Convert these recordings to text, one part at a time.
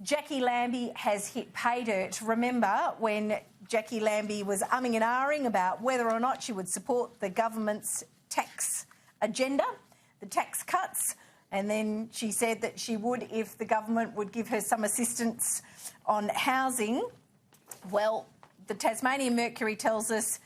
Jacqui Lambie has hit pay dirt. Remember when Jacqui Lambie was umming and ahhing about whether or not she would support the government's tax agenda, the tax cuts, and then she said that she would if the government would give her some assistance on housing. Well, the Tasmanian Mercury tells us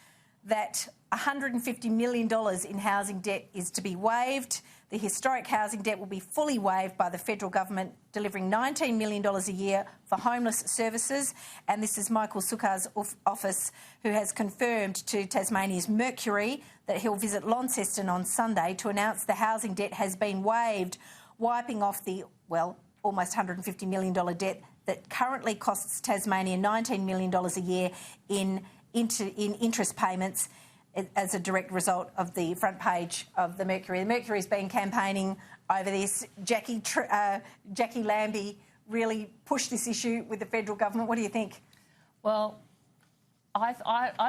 that $150 million in housing debt is to be waived. The historic housing debt will be fully waived by the federal government, delivering $19 million a year for homeless services. And this is Michael Sukkar's office, who has confirmed to Tasmania's Mercury that he'll visit Launceston on Sunday to announce the housing debt has been waived, wiping off the, well, almost $150 million debt that currently costs Tasmania $19 million a year in interest payments as a direct result of the front page of the Mercury. The Mercury's been campaigning over this. Jacqui Lambie really pushed this issue with the federal government. What do you think? Well, I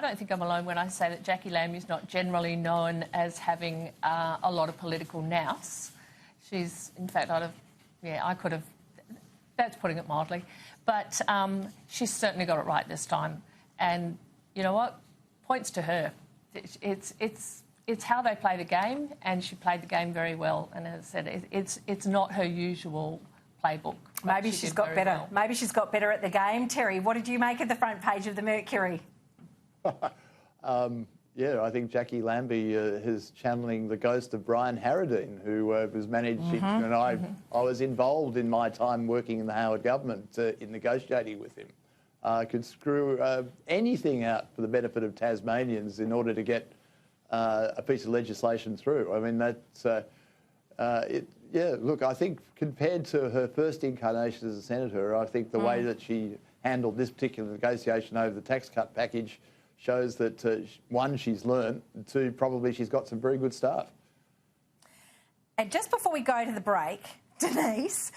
don't think I'm alone when I say that Jacqui Lambie is not generally known as having a lot of political nous. She's, in fact, that's putting it mildly, but she's certainly got it right this time. And you know what? Points to her. It's how they play the game, and she played the game very well. And as I said, it's not her usual playbook. Maybe she's got better. Well. Maybe she's got better at the game. Terry, what did you make of the front page of the Mercury? Yeah, I think Jacqui Lambie is channeling the ghost of Brian Harradine, who was managed, and I was involved in my time working in the Howard government in negotiating with him. Could screw anything out for the benefit of Tasmanians in order to get a piece of legislation through. I mean, that's yeah, look, I think compared to her first incarnation as a senator, I think the way that she handled this particular negotiation over the tax cut package shows that, one, she's learned, and two, probably she's got some very good staff. And just before we go to the break, Denise,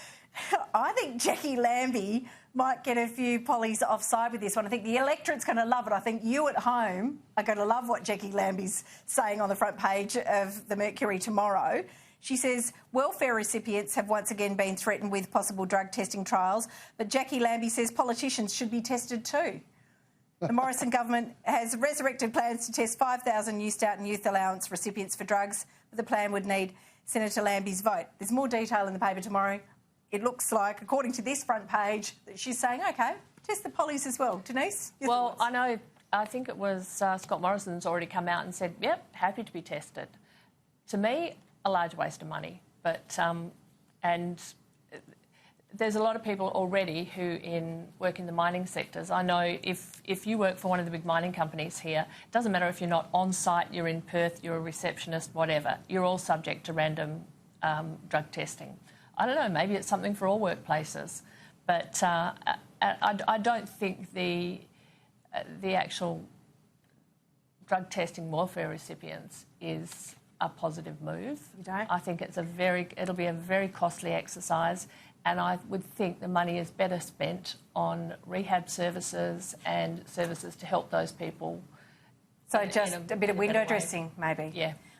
I think Jacqui Lambie might get a few pollies offside with this one. I think the electorate's going to love it. I think you at home are going to love what Jacqui Lambie's saying on the front page of the Mercury tomorrow. She says welfare recipients have once again been threatened with possible drug testing trials, but Jacqui Lambie says politicians should be tested too. The Morrison government has resurrected plans to test 5,000 New Start and Youth Allowance recipients for drugs, but the plan would need Senator Lambie's vote. There's more detail in the paper tomorrow. It looks like, according to this front page, that she's saying, OK, test the pollies as well. Denise? Well, I know, I think it was Scott Morrison's already come out and said, yep, happy to be tested. To me, a large waste of money. But, and there's a lot of people already who work in the mining sectors. I know if you work for one of the big mining companies here, it doesn't matter if you're not on site, you're in Perth, you're a receptionist, whatever, you're all subject to random drug testing. I don't know, maybe it's something for all workplaces, but I don't think the actual drug testing welfare recipients is a positive move. You don't? I think it'll be a very costly exercise, and I would think the money is better spent on rehab services and services to help those people. So just a bit of window dressing, maybe? Yeah.